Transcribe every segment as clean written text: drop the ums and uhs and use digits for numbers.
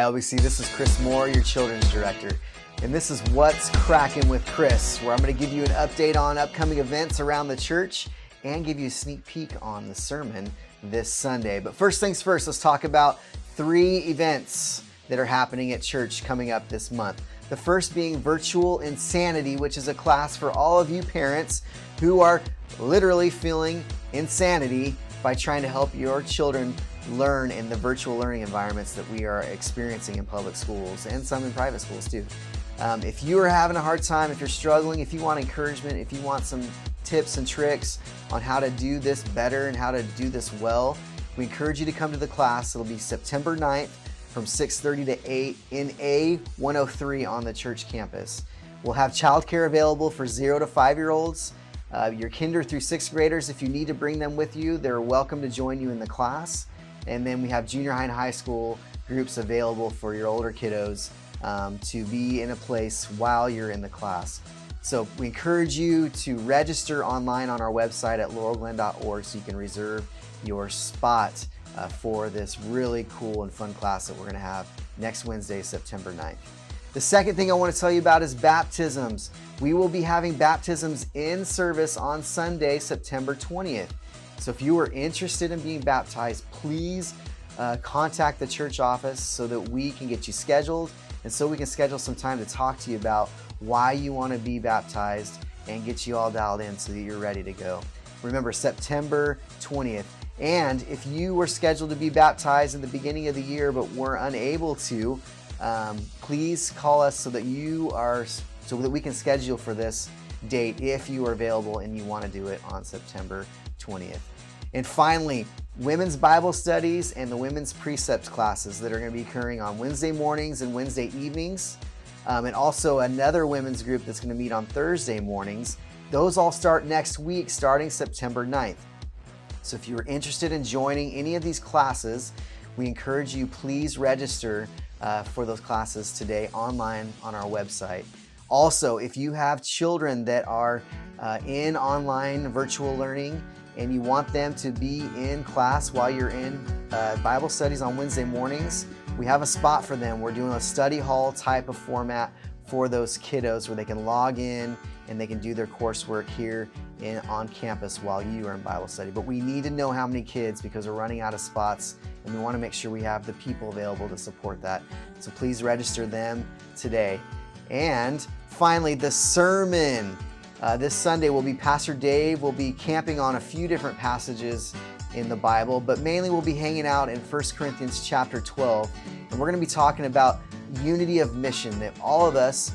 LBC, this is Chris Moore, your children's director, and this is What's Crackin' with Chris, where I'm going to give you an update on upcoming events around the church and give you a sneak peek on the sermon this Sunday. But first things first, let's talk about 3 events that are happening at church coming up this month. The first being Virtual Insanity, which is a class for all of you parents who are literally feeling insanity by trying to help your children learn in the virtual learning environments that we are experiencing in public schools and some in private schools too. If you are having a hard time, if you're struggling, if you want encouragement, if you want some tips and tricks on how to do this better and how to do this well, we encourage you to come to the class. It'll be September 9th from 6:30 to 8 in A103 on the church campus. We'll have childcare available for 0 to 5-year-olds. Your kinder through 6th graders, if you need to bring them with you, they're welcome to join you in the class. And then we have junior high and high school groups available for your older kiddos to be in a place while you're in the class. So we encourage you to register online on our website at laurelglen.org so you can reserve your spot for this really cool and fun class that we're going to have next Wednesday, September 9th. The second thing I want to tell you about is baptisms. We will be having baptisms in service on Sunday, September 20th. So if you are interested in being baptized, please contact the church office so that we can get you scheduled and so we can schedule some time to talk to you about why you want to be baptized and get you all dialed in so that you're ready to go. Remember, September 20th. And if you were scheduled to be baptized in the beginning of the year but were unable to, please call us so that we can schedule for this date if you are available and you want to do it on September 20th. And finally, women's Bible studies and the women's Precepts classes that are going to be occurring on Wednesday mornings and Wednesday evenings, and also another women's group that's going to meet on Thursday mornings. Those all start next week, starting September 9th. So if you're interested in joining any of these classes, we encourage you, please register for those classes today online on our website. Also, if you have children that are in online virtual learning and you want them to be in class while you're in Bible studies on Wednesday mornings, we have a spot for them. We're doing a study hall type of format for those kiddos where they can log in and they can do their coursework here on campus while you are in Bible study. But we need to know how many kids because we're running out of spots and we want to make sure we have the people available to support that. So please register them today. And finally, the sermon. This Sunday will be Pastor Dave will be camping on a few different passages in the Bible, but mainly we'll be hanging out in 1 Corinthians chapter 12. And we're going to be talking about unity of mission, that all of us,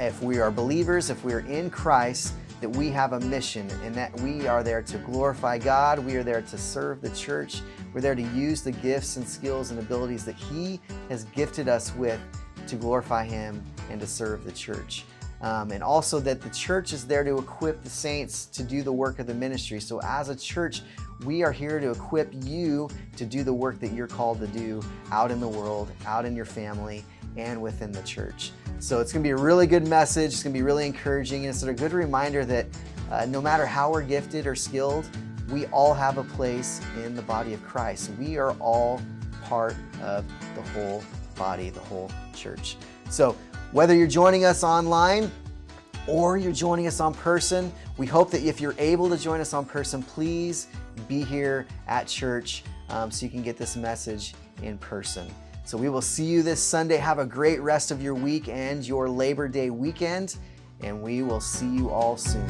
if we are believers, if we are in Christ, that we have a mission and that we are there to glorify God. We are there to serve the church. We're there to use the gifts and skills and abilities that He has gifted us with to glorify Him and to serve the church. And also that the church is there to equip the saints to do the work of the ministry. So as a church, we are here to equip you to do the work that you're called to do out in the world, out in your family, and within the church. So it's going to be a really good message. It's going to be really encouraging. And it's a good reminder that no matter how we're gifted or skilled, we all have a place in the body of Christ. We are all part of the whole body, the whole church. So whether you're joining us online or you're joining us on person, we hope that if you're able to join us on person, please be here at church so you can get this message in person. So we will see you this Sunday. Have a great rest of your week and your Labor Day weekend, and we will see you all soon.